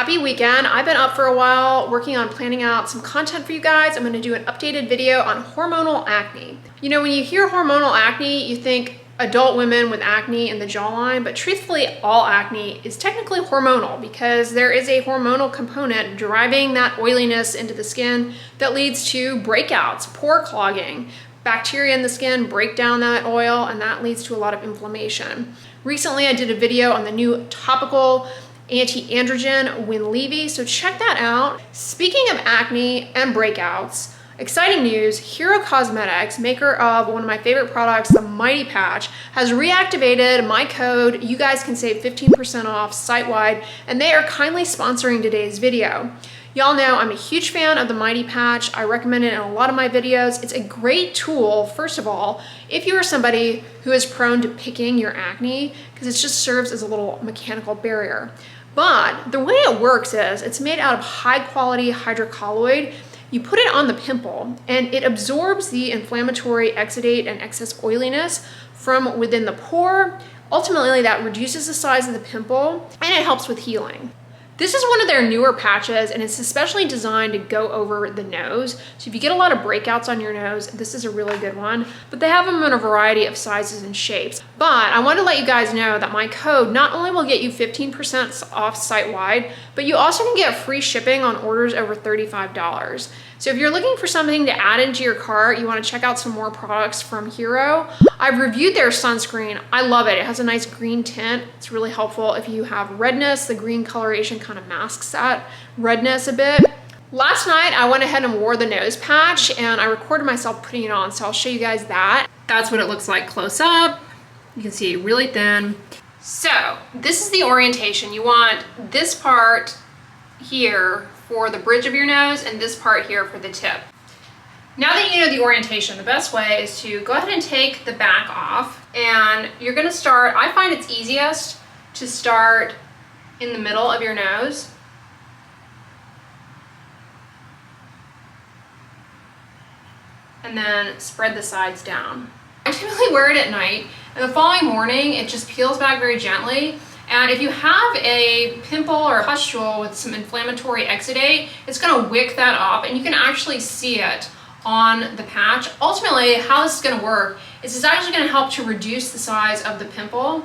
Happy weekend. I've been up for a while working on planning out some content for you guys. I'm going to do an updated video on hormonal acne. You know, when you hear hormonal acne, you think adult women with acne in the jawline, but truthfully, all acne is technically hormonal because there is a hormonal component driving that oiliness into the skin that leads to breakouts, pore clogging. Bacteria in the skin break down that oil, and that leads to a lot of inflammation. Recently, I did a video on the new topical anti-androgen Winlevi, so check that out. Speaking of acne and breakouts, exciting news, Hero Cosmetics, maker of one of my favorite products, the Mighty Patch, has reactivated my code. You guys can save 15% off site-wide, and they are kindly sponsoring today's video. Y'all know I'm a huge fan of the Mighty Patch. I recommend it in a lot of my videos. It's a great tool, first of all, if you are somebody who is prone to picking your acne, because it just serves as a little mechanical barrier. But the way it works is it's made out of high quality hydrocolloid. You put it on the pimple and it absorbs the inflammatory exudate and excess oiliness from within the pore. Ultimately, that reduces the size of the pimple and it helps with healing. This is one of their newer patches, and it's especially designed to go over the nose. So if you get a lot of breakouts on your nose, this is a really good one. But they have them in a variety of sizes and shapes. But I want to let you guys know that my code not only will get you 15% off site-wide, but you also can get free shipping on orders over $35. So if you're looking for something to add into your cart, you want to check out some more products from Hero. I've reviewed their sunscreen. I love it. It has a nice green tint. It's really helpful if you have redness. The green coloration kind of masks that redness a bit. Last night, I went ahead and wore the nose patch and I recorded myself putting it on, so I'll show you guys that. That's what it looks like close up. You can see really thin. So this is the orientation. You want this part here for the bridge of your nose and this part here for the tip. Now that you know the orientation, the best way is to go ahead and take the back off, and you're gonna start, I find it's easiest to start in the middle of your nose. And then spread the sides down. I typically wear it at night, and the following morning it just peels back very gently. And if you have a pimple or a pustule with some inflammatory exudate, it's gonna wick that up, and you can actually see it on the patch. Ultimately, how this is gonna work is it's actually gonna help to reduce the size of the pimple.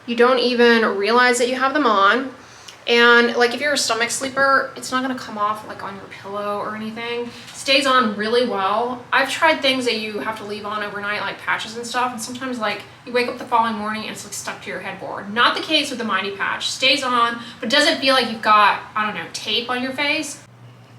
You don't even realize that you have them on. And like if you're a stomach sleeper, it's not gonna come off like on your pillow or anything. It stays on really well. I've tried things that you have to leave on overnight, like patches and stuff, and sometimes like you wake up the following morning and it's like stuck to your headboard. Not the case with the Mighty Patch. Stays on, but doesn't feel like you've got, I don't know, tape on your face.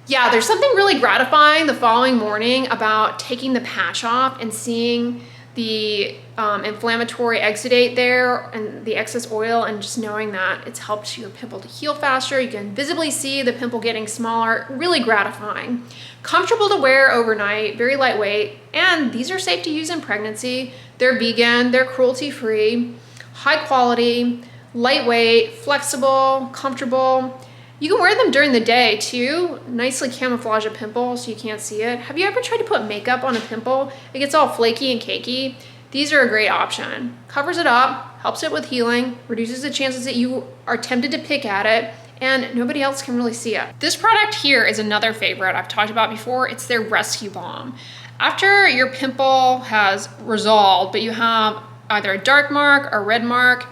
Yeah, there's something really gratifying the following morning about taking the patch off and seeing the inflammatory exudate there and the excess oil, and just knowing that it's helped your pimple to heal faster. You can visibly see the pimple getting smaller. Really gratifying. Comfortable to wear overnight, very lightweight, and these are safe to use in pregnancy. They're vegan, they're cruelty-free, high quality, lightweight, flexible, comfortable. You can wear them during the day too, nicely camouflage a pimple so you can't see it. Have you ever tried to put makeup on a pimple? It gets all flaky and cakey. These are a great option. Covers it up, helps it with healing, reduces the chances that you are tempted to pick at it, and nobody else can really see it. This product here is another favorite I've talked about before. It's their Rescue Balm. After your pimple has resolved, but you have either a dark mark or red mark,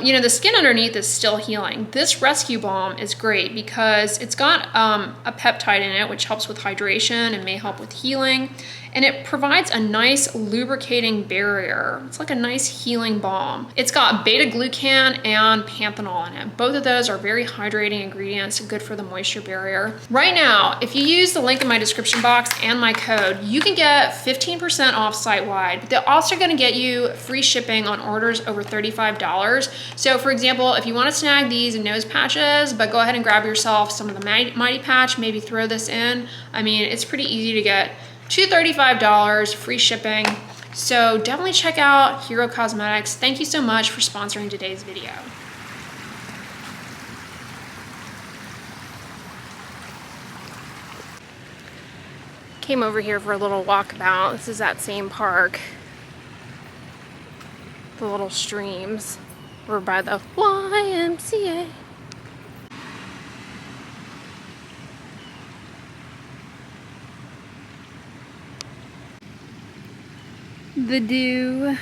you know, the skin underneath is still healing. This Rescue Balm is great because it's got a peptide in it, which helps with hydration and may help with healing. And it provides a nice lubricating barrier. It's like a nice healing balm. It's got beta-glucan and panthenol in it. Both of those are very hydrating ingredients, good for the moisture barrier. Right now, if you use the link in my description box and my code, you can get 15% off site-wide, but they're also gonna get you free shipping on orders over $35. So for example, if you wanna snag these nose patches, but go ahead and grab yourself some of the Mighty Patch, maybe throw this in. I mean, it's pretty easy to get to $35, free shipping. So definitely check out Hero Cosmetics. Thank you so much for sponsoring today's video. Came over here for a little walkabout. This is that same park. The little streams. We're by the YMCA. the dew.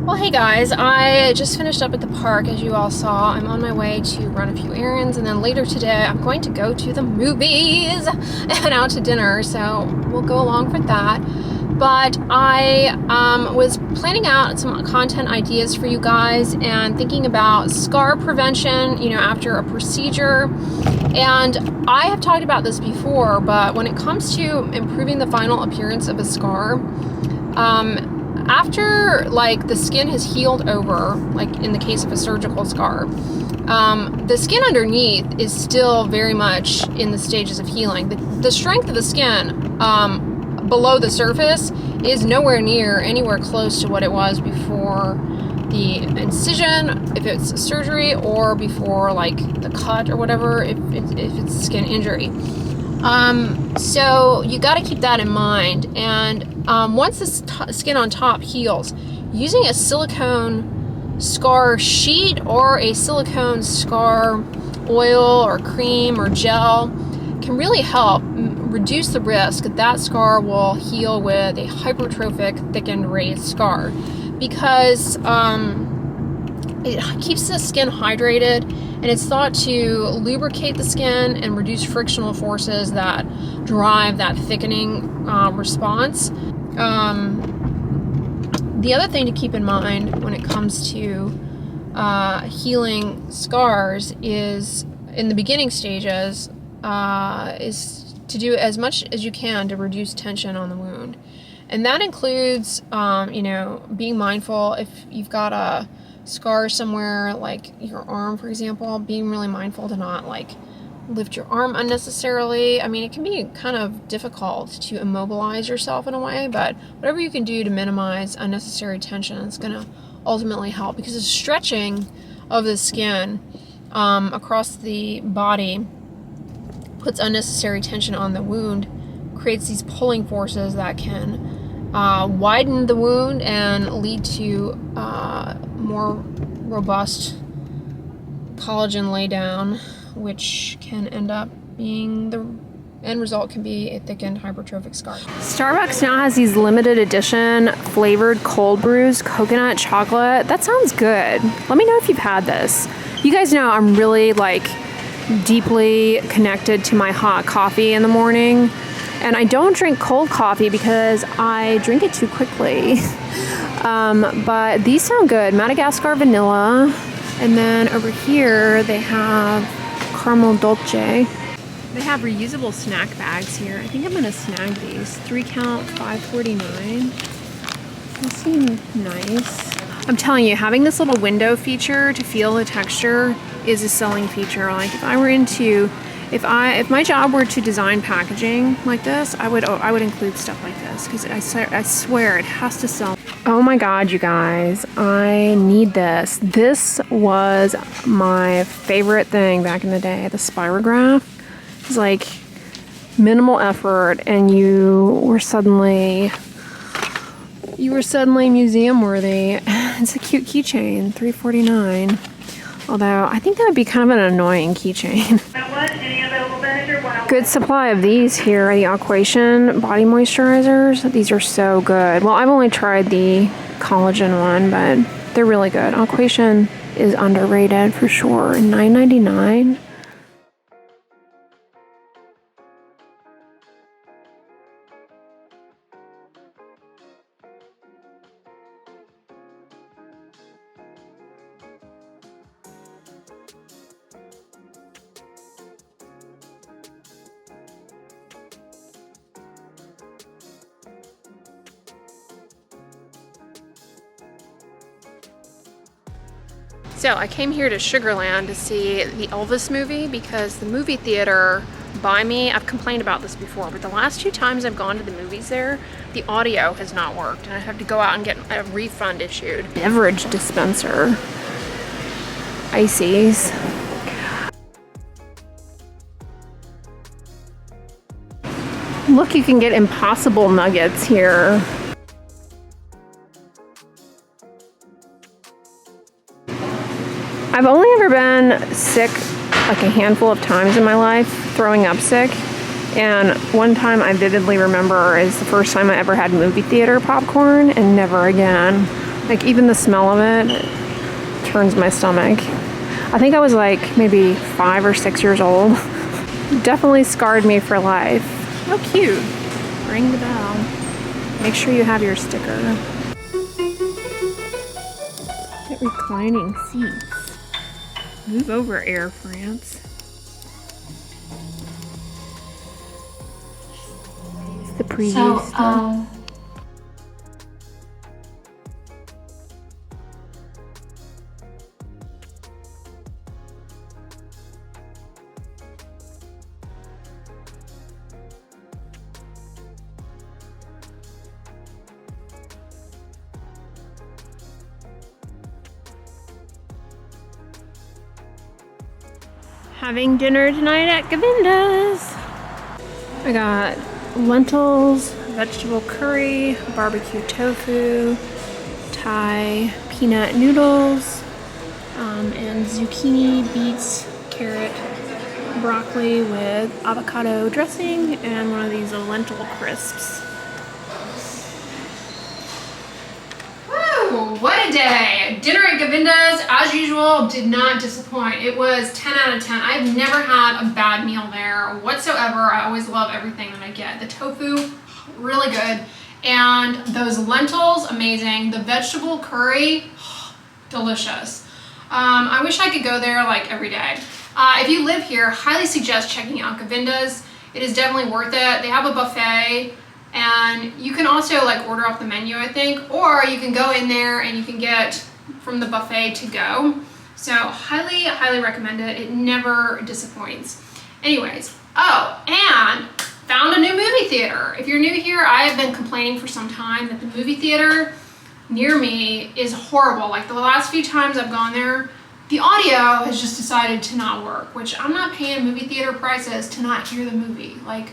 Well, hey guys, I just finished up at the park, as you all saw. I'm on my way to run a few errands, and then later today I'm going to go to the movies and out to dinner, so we'll go along for that. But I was planning out some content ideas for you guys and thinking about scar prevention, you know, after a procedure. And I have talked about this before, but when it comes to improving the final appearance of a scar, after like the skin has healed over, like in the case of a surgical scar, the skin underneath is still very much in the stages of healing. The strength of the skin below the surface is nowhere near anywhere close to what it was before the incision, if it's surgery, or before like the cut or whatever, if it's a skin injury. So you got to keep that in mind. And once the skin on top heals, using a silicone scar sheet or a silicone scar oil or cream or gel can really help reduce the risk that scar will heal with a hypertrophic, thickened, raised scar, because it keeps the skin hydrated, and it's thought to lubricate the skin and reduce frictional forces that drive that thickening response. The other thing to keep in mind when it comes to healing scars is, in the beginning stages, is to do as much as you can to reduce tension on the wound. And that includes, you know, being mindful if you've got a scar somewhere, like your arm, for example, being really mindful to not like lift your arm unnecessarily. I mean, it can be kind of difficult to immobilize yourself in a way, but whatever you can do to minimize unnecessary tension is going to ultimately help, because the stretching of the skin across the body puts unnecessary tension on the wound, creates these pulling forces that can widen the wound and lead to more robust collagen laydown, which can end up being, the end result can be a thickened hypertrophic scar. Starbucks now has these limited edition flavored cold brews, coconut chocolate. That sounds good. Let me know if you've had this. You guys know I'm really like deeply connected to my hot coffee in the morning, and I don't drink cold coffee because I drink it too quickly. But these sound good. Madagascar vanilla, and then over here they have caramel dolce. They have reusable snack bags here. I think I'm gonna snag these. 3 count, $5.49. They seem nice. I'm telling you, having this little window feature to feel the texture is a selling feature. Like if my job were to design packaging like this, I would include stuff like this, because I swear it has to sell. Oh my god, you guys, I need this. This was my favorite thing back in the day. The spirograph. It's like minimal effort, and you were suddenly museum worthy. It's a cute keychain, $3.49. Although I think that would be kind of an annoying keychain. Good supply of these here, the Aquation body moisturizers. These are so good. Well, I've only tried the collagen one, but they're really good. Aquation is underrated for sure. $9.99. So I came here to Sugarland to see the Elvis movie, because the movie theater by me, I've complained about this before, but the last 2 times I've gone to the movies there, the audio has not worked, and I have to go out and get a refund issued. Beverage dispenser. Ices. Look, you can get Impossible nuggets here. I've only ever been sick like a handful of times in my life, throwing up sick, And one time I vividly remember is the first time I ever had movie theater popcorn, and never again. Like, even the smell of it turns my stomach. I think I was like maybe 5 or 6 years old. Definitely scarred me for life. How cute. Ring the bell. Make sure you have your sticker. Get reclining seats. Move over, Air France. The preview stuff. Having dinner tonight at Govinda's. I got lentils, vegetable curry, barbecue tofu, Thai peanut noodles, and zucchini, beets, carrot, broccoli with avocado dressing, and one of these lentil crisps. Woo! What a day! Dinner at Govinda's, as usual, did not disappoint. It was 10 out of 10. I've never had a bad meal there whatsoever. I always love everything that I get. The tofu, really good. And those lentils, amazing. The vegetable curry, delicious. I wish I could go there like every day. If you live here, highly suggest checking out Govinda's. It is definitely worth it. They have a buffet, and you can also like order off the menu, I think, or you can go in there and you can get from the buffet to go. So highly, highly recommend it. It never disappoints. Anyways, oh, and found a new movie theater. If you're new here, I have been complaining for some time that the movie theater near me is horrible. Like, the last few times I've gone there, the audio has just decided to not work, which I'm not paying movie theater prices to not hear the movie. Like,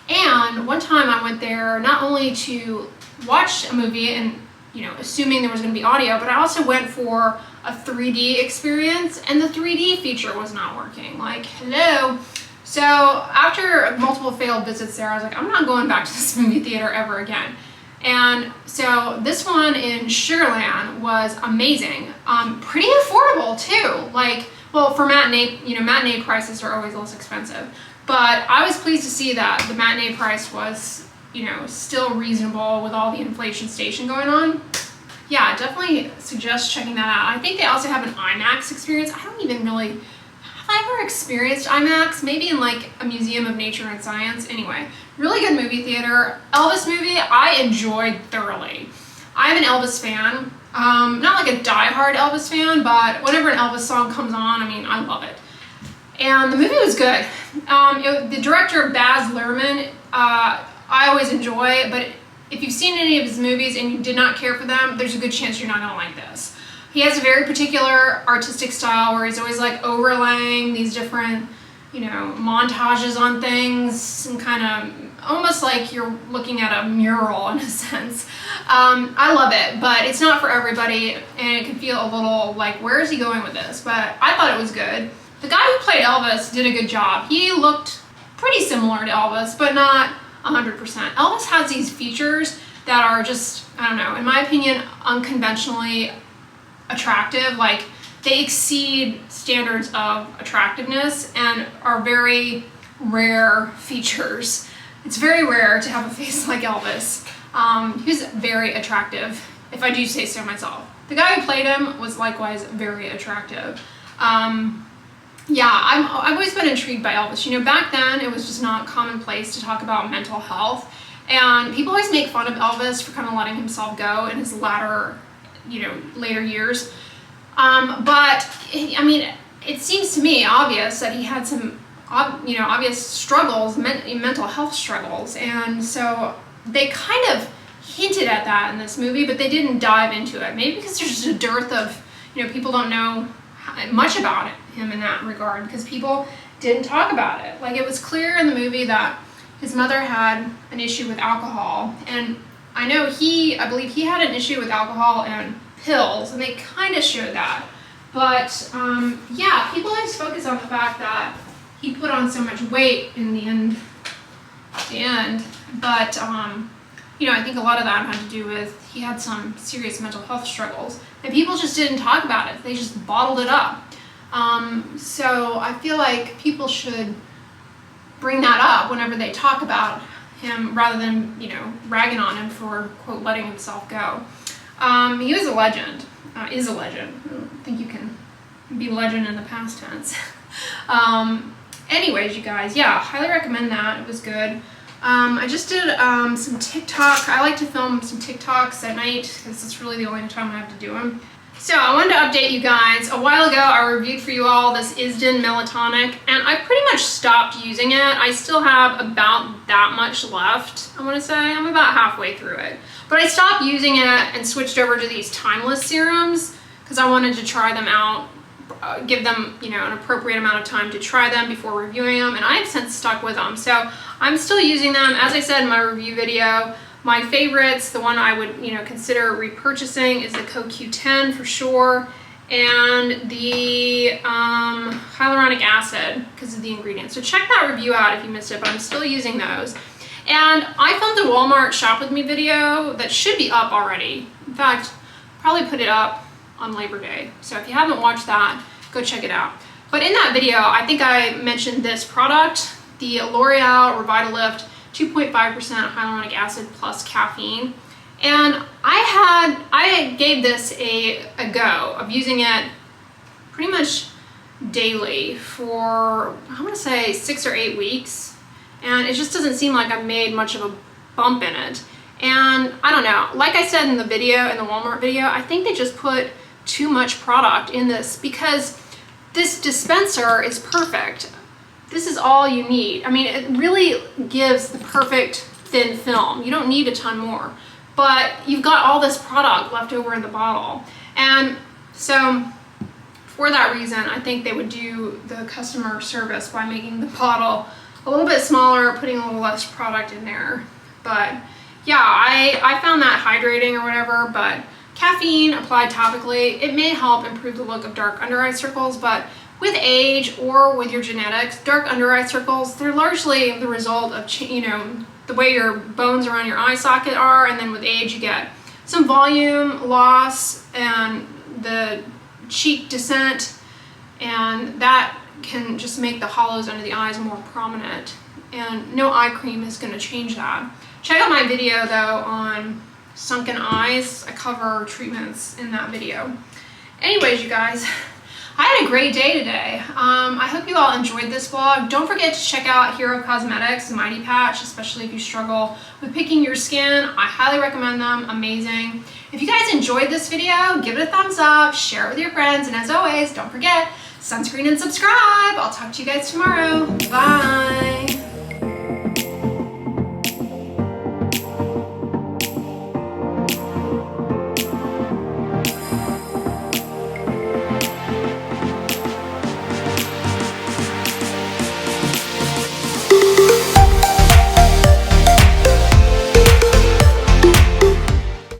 and one time I went there not only to watch a movie and, you know, assuming there was going to be audio, but I also went for a 3D experience, and the 3D feature was not working. Like, hello. So after multiple failed visits there, I was like, I'm not going back to this movie theater ever again. And so this one in Sugarland was amazing. Pretty affordable too. Like, well, for matinee, you know, matinee prices are always less expensive. But I was pleased to see that the matinee price was, you know, still reasonable with all the inflation station going on. Yeah, definitely suggest checking that out. I think they also have an IMAX experience. I don't even really, have I ever experienced IMAX? Maybe in like a museum of nature and science. Anyway, really good movie theater. Elvis movie, I enjoyed thoroughly. I'm an Elvis fan. Not like a diehard Elvis fan, but whenever an Elvis song comes on, I mean, I love it. And the movie was good. The director, Baz Luhrmann, I always enjoy, but if you've seen any of his movies and you did not care for them, there's a good chance you're not gonna like this. He has a very particular artistic style where he's always like overlaying these different, you know, montages on things, and kind of almost like you're looking at a mural in a sense. I love it, but it's not for everybody, and it can feel a little like, where is he going with this? But I thought it was good. The guy who played Elvis did a good job. He looked pretty similar to Elvis, but not 100%. Elvis has these features that are just, I don't know, in my opinion, unconventionally attractive. Like, they exceed standards of attractiveness and are very rare features. It's very rare to have a face like Elvis. He's very attractive, if I do say so myself. The guy who played him was likewise very attractive. Yeah, I've always been intrigued by Elvis. You know, back then it was just not commonplace to talk about mental health, and people always make fun of Elvis for kind of letting himself go in his latter, you know, later years. But I mean, it seems to me obvious that he had some, you know, obvious struggles, mental health struggles, and so they kind of hinted at that in this movie, but they didn't dive into it. Maybe because there's just a dearth of, you know, people don't know much about him in that regard, because people didn't talk about it. Like, it was clear in the movie that his mother had an issue with alcohol, and I believe he had an issue with alcohol and pills, and they kind of showed that. But yeah, people always focus on the fact that he put on so much weight in the end at the end. But, you know, I think a lot of that had to do with he had some serious mental health struggles, and people just didn't talk about it. They just bottled it up. So I feel like people should bring that up whenever they talk about him, rather than, you know, ragging on him for, quote, letting himself go. He was a legend, is a legend. I don't think you can be legend in the past tense. Anyways, you guys, yeah, highly recommend that. It was good. I just did some TikTok. I like to film some TikToks at night because it's really the only time I have to do them. So I wanted to update you guys. A while ago, I reviewed for you all this Isden Melatonin, and I pretty much stopped using it. I still have about that much left, I want to say. I'm about halfway through it. But I stopped using it and switched over to these Timeless serums because I wanted to try them out, give them, you know, an appropriate amount of time to try them before reviewing them, and I have since stuck with them. So I'm still using them. As I said in my review video, my favorites, the one I would, you know, consider repurchasing is the CoQ10 for sure, and the hyaluronic acid because of the ingredients. So check that review out if you missed it, but I'm still using those. And I filmed a Walmart Shop With Me video that should be up already. In fact, probably put it up on Labor Day. So if you haven't watched that, go check it out. But in that video, I think I mentioned this product, the L'Oreal Revitalift 2.5% hyaluronic acid plus caffeine. And I gave this a go of using it pretty much daily for, I want to say 6 or 8 weeks. And it just doesn't seem like I've made much of a bump in it. And I don't know, like I said in the video, in the Walmart video, I think they just put too much product in this because this dispenser is perfect. This is all you need. I mean, it really gives the perfect thin film. You don't need a ton more, but you've got all this product left over in the bottle. And so for that reason, I think they would do the customer service by making the bottle a little bit smaller, putting a little less product in there. But yeah, I found that hydrating or whatever, but caffeine applied topically, it may help improve the look of dark under eye circles, but with age or with your genetics, dark under eye circles, they're largely the result of, you know, the way your bones around your eye socket are, and then with age you get some volume loss and the cheek descent, and that can just make the hollows under the eyes more prominent, and no eye cream is going to change that. Check out my video though on sunken eyes. I cover treatments in that video. Anyways, you guys, I had a great day today. I hope you all enjoyed this vlog. Don't forget to check out Hero Cosmetics Mighty Patch, especially if you struggle with picking your skin. I highly recommend them. Amazing. If you guys enjoyed this video, give it a thumbs up, share it with your friends, and as always, don't forget, sunscreen and subscribe. I'll talk to you guys tomorrow. Bye.